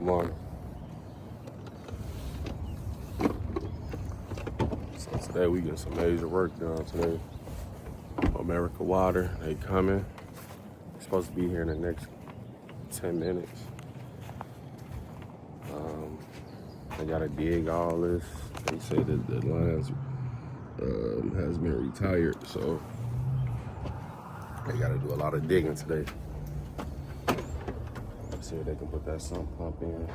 morning. So today we get some major work done today. America Water, they coming. Supposed to be here in the next 10 minutes. They gotta dig all this. They say that the lines has been retired, so they gotta do a lot of digging today. Let's see if they can put that sump pump in.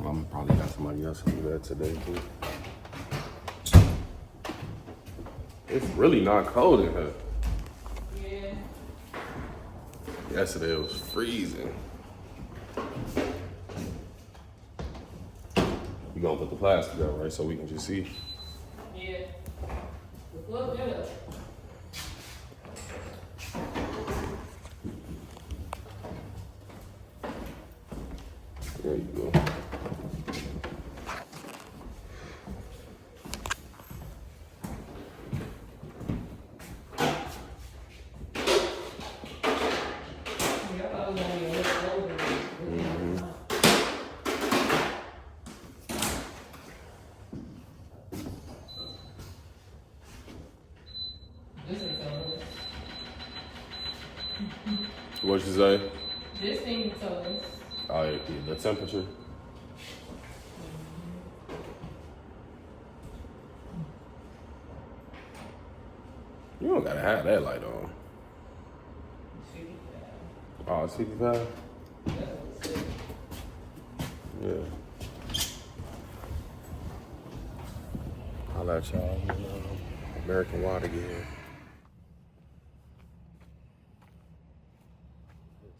I'm probably got somebody else to do that today too. It's really not cold in here. Yeah. Yesterday it was freezing. You gonna put the plastic up, right, so we can just see? Yeah. Look good. There you go. What you say? This thing told us. Oh, yeah, the temperature. You don't gotta have that light on. Oh, it's 55? Yeah. I'll let y'all American Water get here.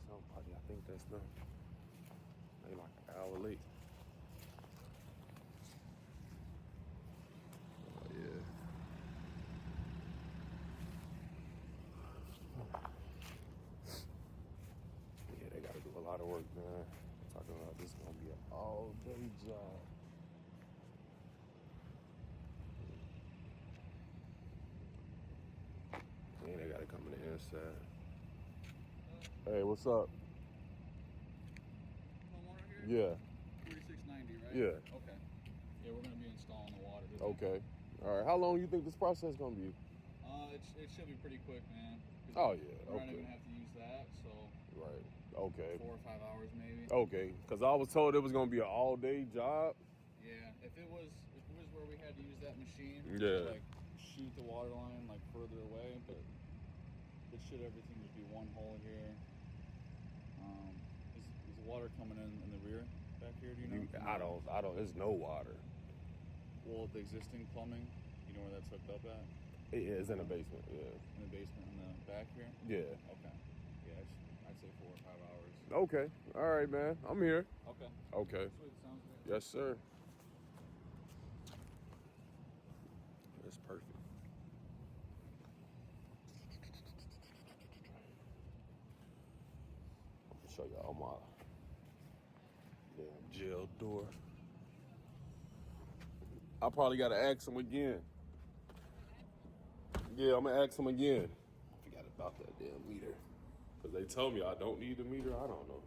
Somebody, I think that's them. They like an hour late. Oh, yeah. Yeah, they gotta do a lot of work, man. I'm talking about this is gonna be an all-day job. And they gotta come in the inside. Hey, what's up? Yeah. 4690, right? Yeah. Okay. Yeah, we're gonna be installing the water today. Okay. All right. How long you think this process gonna be? It should be pretty quick, man. Oh yeah. We're not Okay. even have to use that, so Right. Okay. 4 or 5 hours maybe. Okay. Cause I was told it was gonna be an all-day job. Yeah. If it was where we had to use that machine, Yeah. to, like shoot the water line like further away, but it should everything just be one hole here. Is the water coming in the rear back here? Do you know? I don't. There's no water. Well, the existing plumbing, you know where that's hooked up at? It's in the basement. Yeah. In the basement in the back here? Yeah. Okay. Yeah, I'd say 4 or 5 hours. Okay. All right, man. I'm here. Okay. Okay. Sweet, sounds good. Yes, sir. That's perfect. I'll show y'all my damn jail door. I probably gotta ask him again. Yeah, I'm gonna ask him again. I forgot about that damn meter. Cause they told me I don't need a meter. I don't know.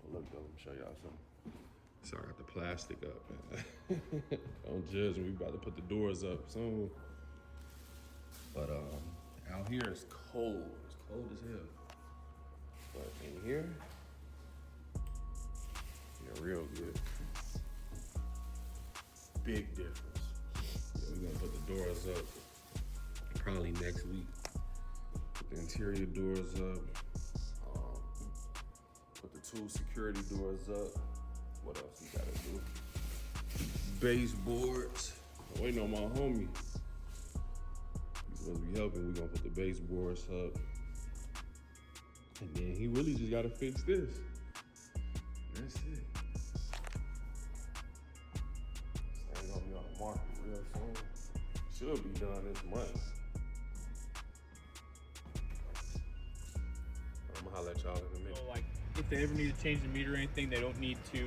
Well, look, though, let me show y'all something. So I got the plastic up, man. Don't judge me. We about to put the doors up soon. But out here it's cold. It's cold as hell. But in here, yeah, real good. Big difference. Yeah, we're gonna put the doors up probably next week. Put the interior doors up. Put the 2 security doors up. What else you gotta do? Baseboards. I'm waiting on my homie. He's supposed to be helping. We're gonna put the baseboards up. And then he really just gotta fix this. That's it. This ain't gonna be on the market real soon. Should be done this month. I'm gonna holler at y'all in a minute. So, like, if they ever need to change the meter or anything, they don't need to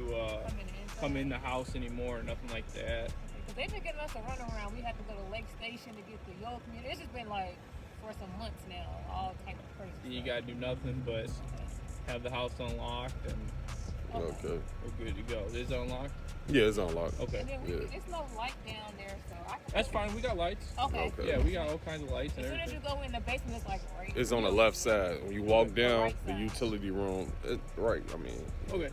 come in the house anymore or nothing like that. Because they've been getting us a runaround. We had to go to Lake Station to get the York community. It's just been like for some months now, all type of crazy You stuff. gotta do nothing but have the house unlocked, and Okay. we're good to go. Is it unlocked? Yeah, it's unlocked. Okay. And then Yeah. it's no light down there, so I can. That's fine. We got lights. Okay. Okay. Yeah, we got all kinds of lights and As soon as you everything. go in the basement, it's like right. It's on the left side. When you walk down right the side. utility room, right. I mean, Okay.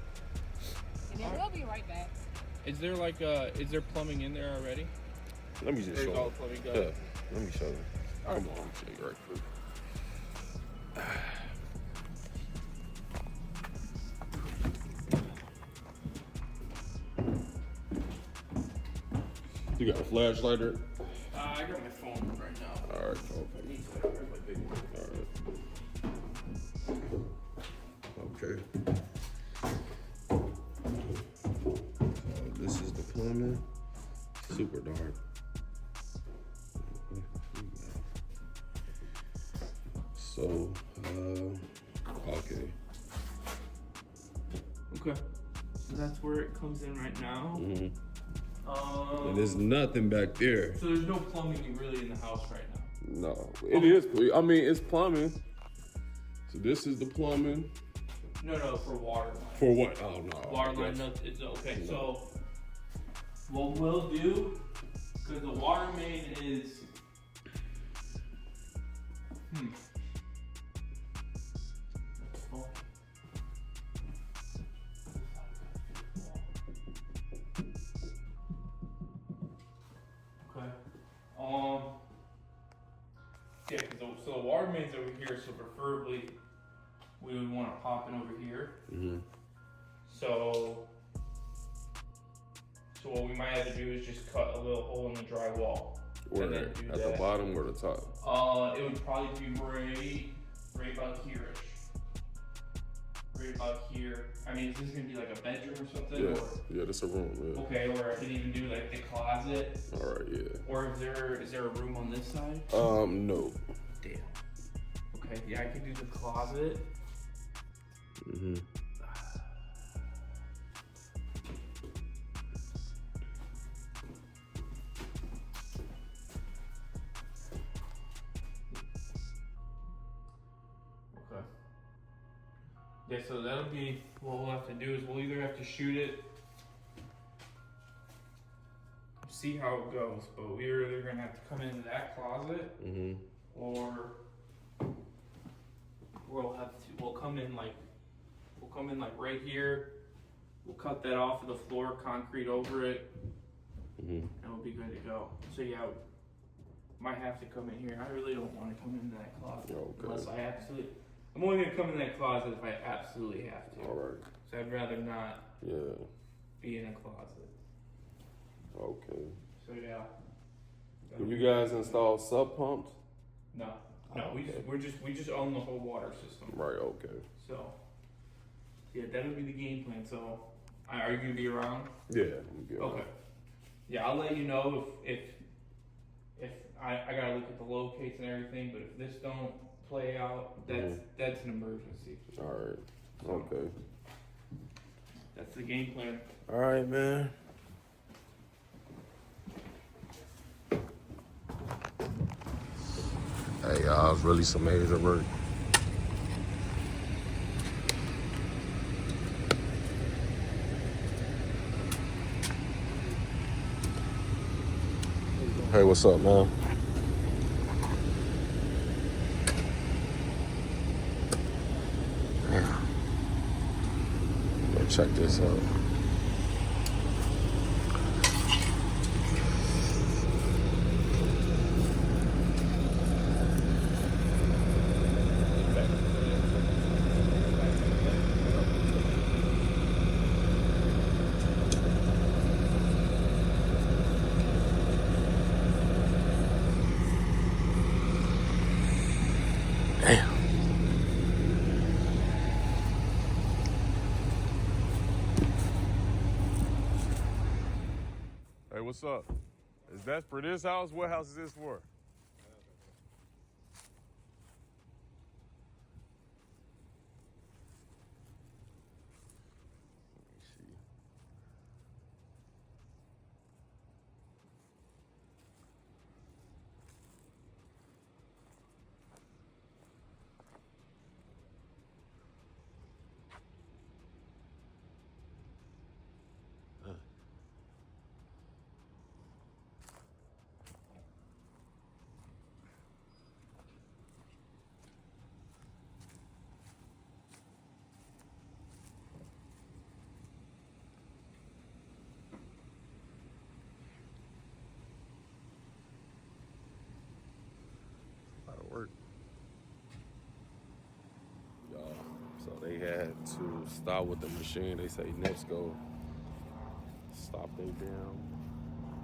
And then we'll be right back. Is there is there plumbing in there already? let me just There's show all you. plumbing. Yeah, Go. let me show you. All Come right. on, let me show you right quick. You got a flashlight or? I got my phone right now. All right. Okay. This is the plumbing. Super dark. So, okay. Okay. So that's where it comes in right now. Mm-hmm. And there's nothing back there. So there's no plumbing really in the house right now. No, it is. I mean, it's plumbing. So this is the plumbing. No, for water line. For what? Oh no. Water line, no, it's okay. So what we'll do, because the water main is, Okay. Yeah, so the water main's over here, so preferably we would want to pop it over here. Mm-hmm. So what we might have to do is just cut a little hole in the drywall. Where And then at do the that. bottom or the top? It would probably be right about here-ish. Right about here. I mean, is this gonna be like a bedroom or something? Yeah, Or, yeah, that's a room. Yeah. okay, or I could even do like the closet. All right, yeah. Or is there a room on this side? No. Damn. Okay, yeah, I could do the closet. Mm-hmm. Okay. Yeah, so that'll be what we'll have to do is we'll either have to shoot it, see how it goes, but we're either gonna have to come into that closet Mm-hmm. or we'll come in like right here. We'll cut that off of the floor, concrete over it, Mm-hmm. and we'll be good to go. So yeah, might have to come in here. I really don't want to come into that closet Okay. unless I absolutely. I'm only gonna come in that closet if I absolutely have to. All right. So I'd rather not Yeah. be in a closet. Okay. So yeah. Do you guys install sub pumps? No, Oh, we just own the whole water system. Right. Okay. So yeah, that would be the game plan. So are you gonna be around? Yeah. we'll be all Okay. right. Yeah, I'll let you know if I gotta look at the locates and everything. But if this don't play out, that's an emergency. All right. So Okay. that's the game plan. All right, man. Hey, y'all, it's really some major work. Hey, what's up, man? Go check this out. Damn. Hey, what's up? Is that for this house? What house is this for? Let me see. work. Y'all, so they had to stop with the machine. They say NIPSCO stopped they damn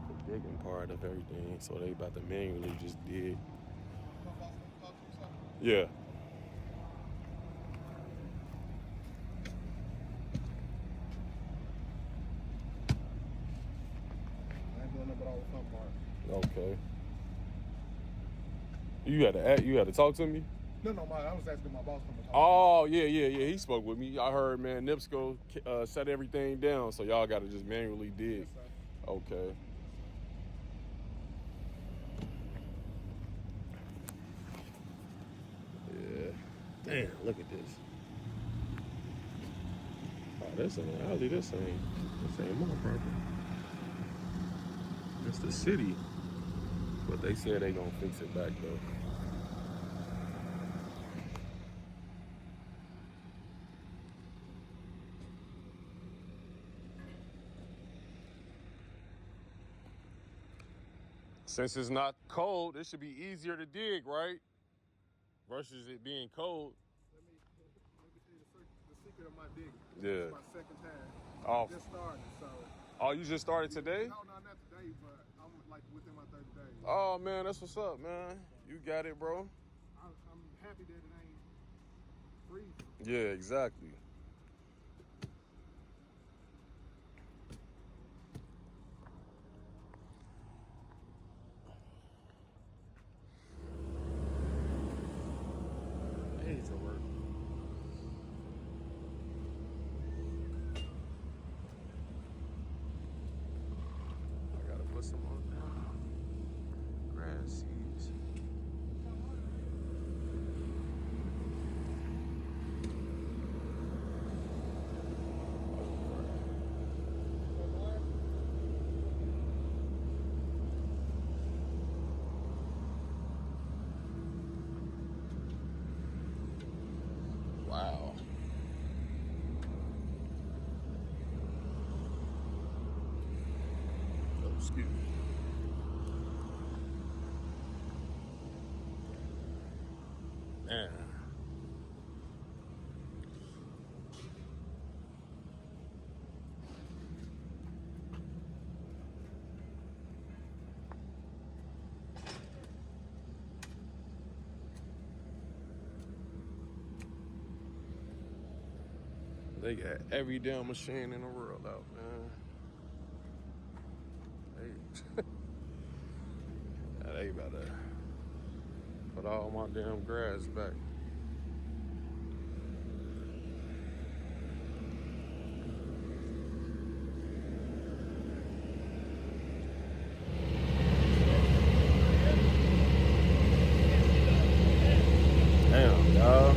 the digging part of everything. So they about to manually just dig. Yeah. I ain't doing nothing but all the fun part. Okay. You had to talk to me? No, I was asking my boss to talk. Oh, yeah. He spoke with me. I heard, man, NIPSCO set everything down, so y'all got to just manually dig. Yes, sir. Okay. Yeah. Damn, look at this. Oh, this ain't alley. This ain't my property. It's the city. But they said they gonna fix it back though. Since it's not cold, it should be easier to dig, right? Versus it being cold. Let me tell you the secret of my digging. Yeah. It's my second time. Oh. Just started, so. Oh, you just started today? No, not today, but I'm like within my 30 days. Oh man, that's what's up, man. You got it, bro. I'm happy that it ain't freezing. Yeah, exactly. I hate to work. I gotta put some on now. Grass seeds. Wow. Oh, excuse me. Man. They got every damn machine in the world out, man. They about to put all my damn grass back. Damn, dog.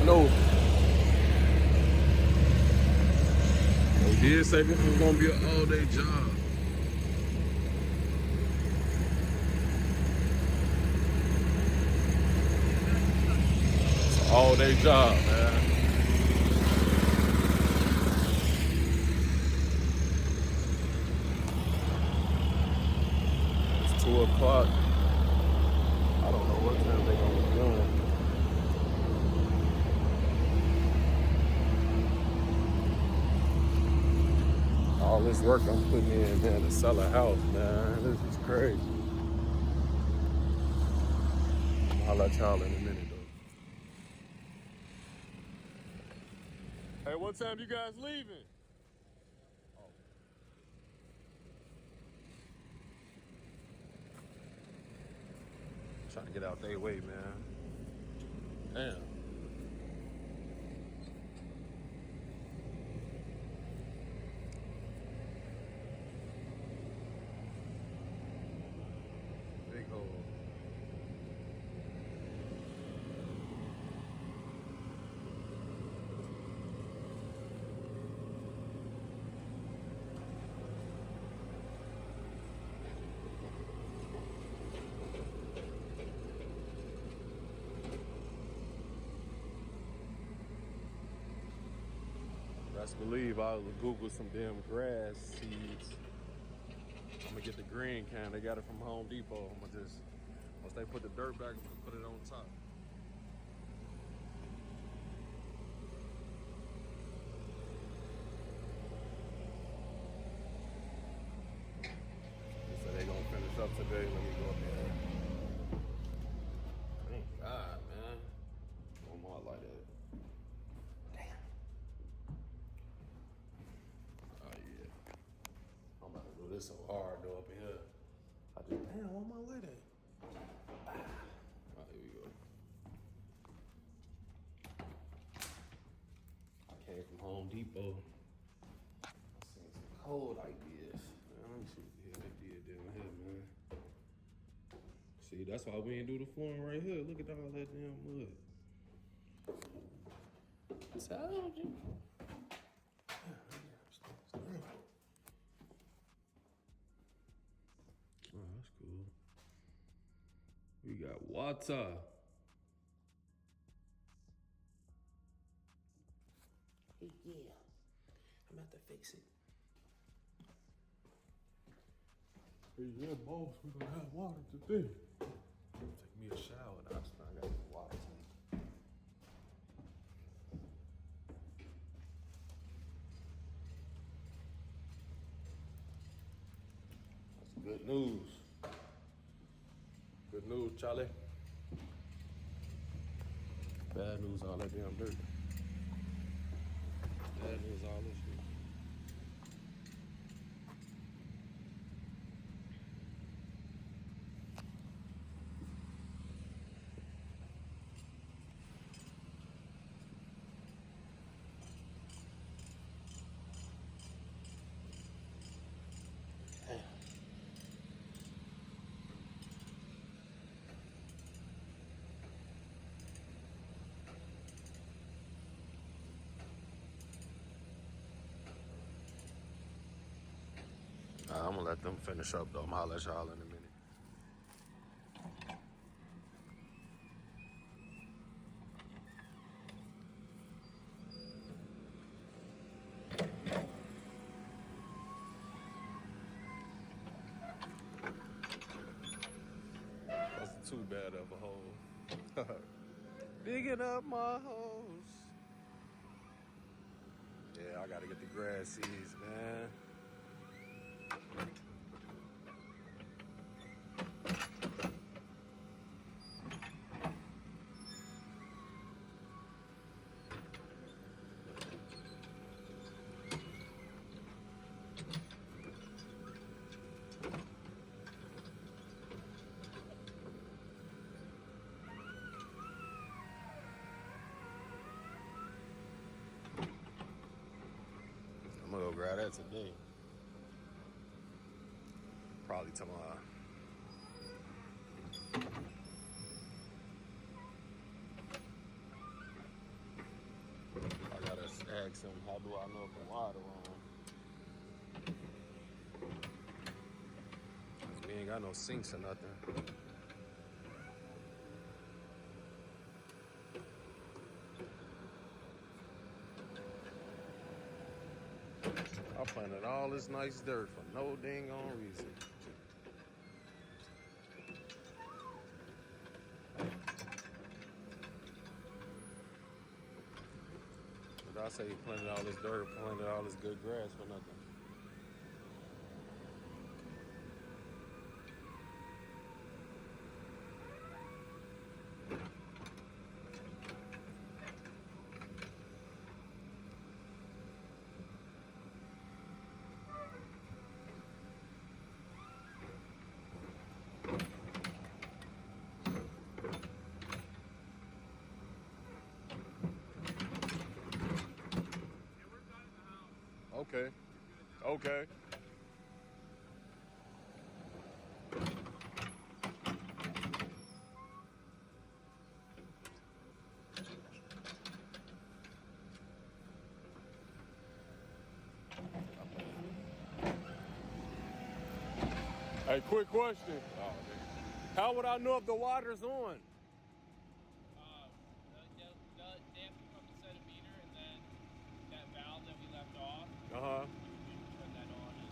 No. They did say this was gonna be an all-day job. It's an all-day job, man. It's 2 o'clock. I don't know what time they gonna be done. All this work I'm putting in, man, to sell a house, man. This is crazy. I'll let y'all in a minute, though. Hey, what time you guys leaving? Oh. Trying to get out their way, man. Damn. Big hole. Best believe I'll Google some damn grass seeds. I'm gonna get the green can. They got it from Home Depot. I'm gonna just, once they put the dirt back, I'm gonna put it on top. They said they gonna finish up today. Let me go up there. Thank God, man. No more like that. Damn. Oh yeah. I'm about to do this so hard though up in here. I just, damn, where my light at? Oh, here we go. I came from Home Depot. I seen some cold ideas. Man, let me see what the hell they did down here, man. See, that's why we ain't do the flooring right here. Look at all that damn mud. Told you. Oh, that's cool. We got water. Hey, yeah. I'm about to fix it. Hey, yeah, boss, we gonna have water today. Take me a shower and I got the water tank. That's good news. Good news, Charlie. Bad news, all that damn dirt. Bad news, all this shit. I'm gonna let them finish up though. I'm gonna holler at y'all in a minute. Wasn't too bad of a hole. Digging up my holes. Yeah, I gotta get the grass seeds, man. I'm gonna go grab that today. Probably tomorrow. I gotta ask him, how do I know if the water on? 'Cause we ain't got no sinks or nothing. I planted all this nice dirt for no dang on reason. But I say you planted all this dirt, planted all this good grass for nothing. Okay. Okay. Hey, quick question. How would I know if the water's on? They have to come and set a meter, and then that valve that we left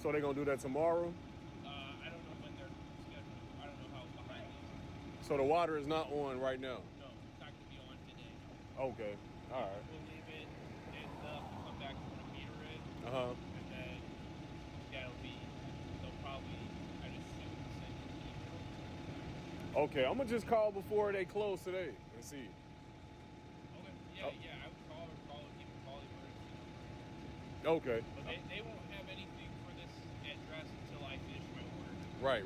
So they gonna do that tomorrow? I don't know when they're scheduled. I don't know how behind these. So the water is not on right now? No, it's not going to be on today. Okay, all right. We'll leave it, and they'll come back to put a meter in, Uh-huh. and then they'll probably, I just send an email. Okay, I'm gonna just call before they close today and see. Okay, yeah, I would call keep a call emergency number. Okay. But they won't have anything for this address until I finish my order. Right.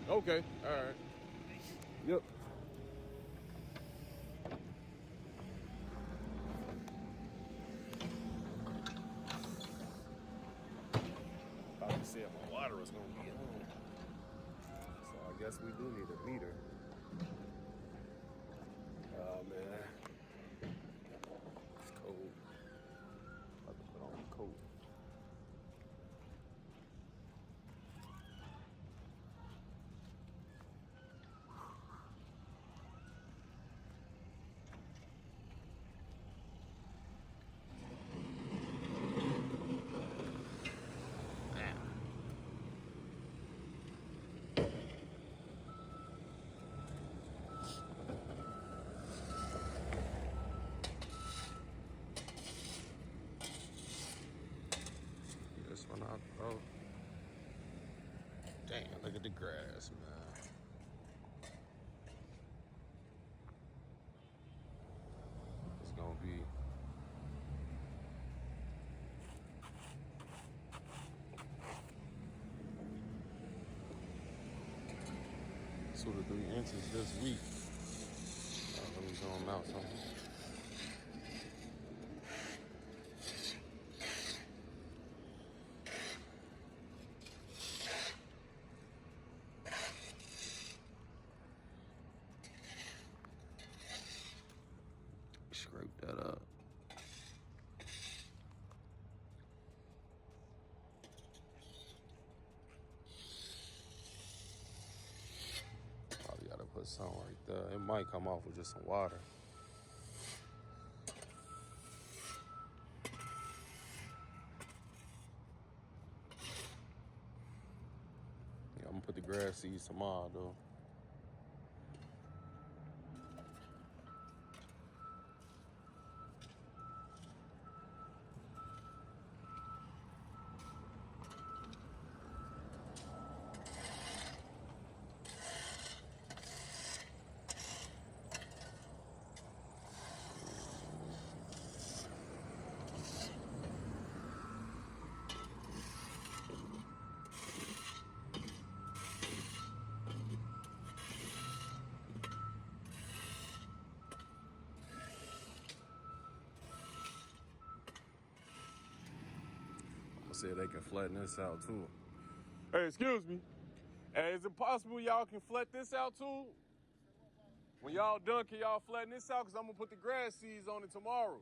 Okay, all right. Thank you. Yep. Thought you said my water was gonna be on. So I guess we do need a meter. Oh man. It's cold. About to put on a coat. This one out, bro. Damn, look at the grass, man. It's gonna be two to 3 inches this week. Let me zoom out something. Scrape that up. Probably gotta put some right there. It might come off with just some water. Yeah, I'm gonna put the grass seeds tomorrow though. See if they can flatten this out too. Hey, excuse me. Hey, is it possible y'all can flatten this out too? When y'all done, can y'all flatten this out? Cause I'm gonna put the grass seeds on it tomorrow.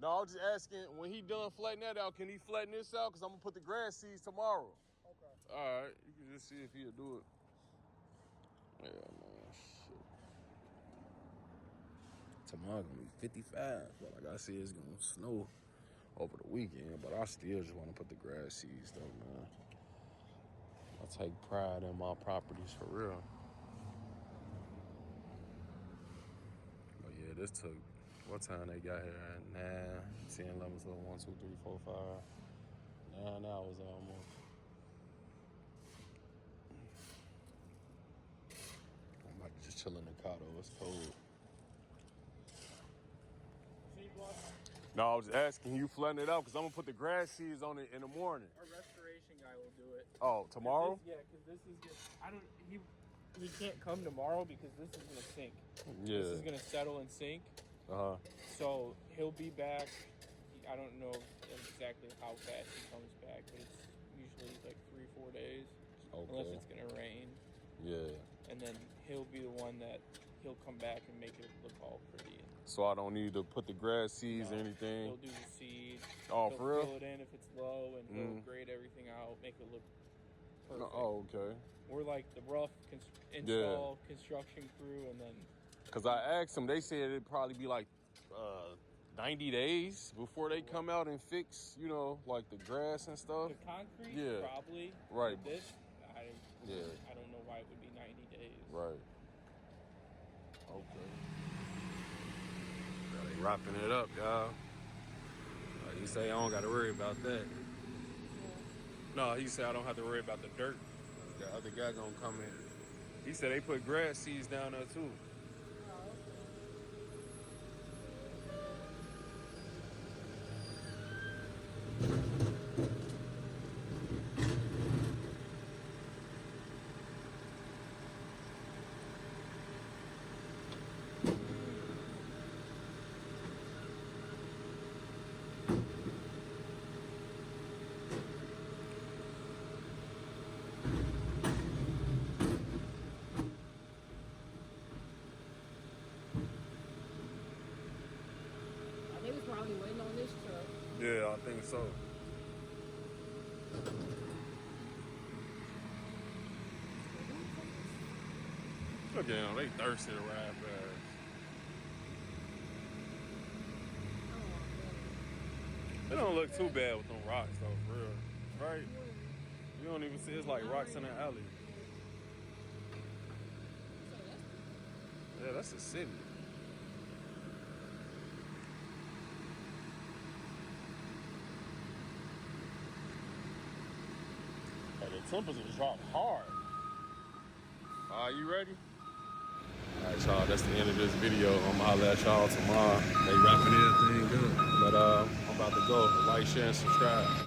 No, I was just asking, when he done flatten that out, can he flatten this out? Cause I'm gonna put the grass seeds tomorrow. Okay. All right, you can just see if he'll do it. Yeah, man, shit. Tomorrow gonna be 55, but like I said, it's gonna snow over the weekend, but I still just want to put the grass seeds though, man. I take pride in my properties for real. But yeah, this took, what time they got here? 9, 10, 11, 12, 1, 2, 3, 4, 5, 9 hours almost. I'm about to just chill in the car though, it's cold. No, I was asking you flatten it out because I'm gonna put the grass seeds on it in the morning. Our restoration guy will do it. Oh, tomorrow? Because this is gonna, he can't come tomorrow because this is gonna sink. Yeah. This is gonna settle and sink. So he'll be back. I don't know exactly how fast he comes back, but it's usually like 3-4 days. Okay. Unless it's gonna rain. Yeah. And then he'll be the one that he'll come back and make it look all pretty. So I don't need to put the grass seeds or anything? He'll do the seed. Oh, he'll for real? fill it in if it's low, and he'll grade everything out, make it look perfect. Oh, okay. We're like the rough construction crew, and then... Because I asked them, they said it'd probably be like the 90 days before they come out and fix, you know, like the grass and stuff. The concrete, Yeah. probably. Right. This, I don't know why it would be 90 days. Right. Okay. They wrapping it up, y'all. Like he say, I don't got to worry about that. No, he said I don't have to worry about the dirt. The other guy gonna come in. He said they put grass seeds down there too. They was probably waiting on this truck. Yeah, I think so. Look at them, they thirsty to ride fast. They don't look too bad with them rocks though, for real. Right? You don't even see, it's like rocks in the alley. Yeah, that's the city. Like the temperature dropped hard. Are you ready? Alright, y'all, that's the end of this video. I'm gonna holler at y'all tomorrow. They wrapping everything up. But I'm about to go. Like, share, and subscribe.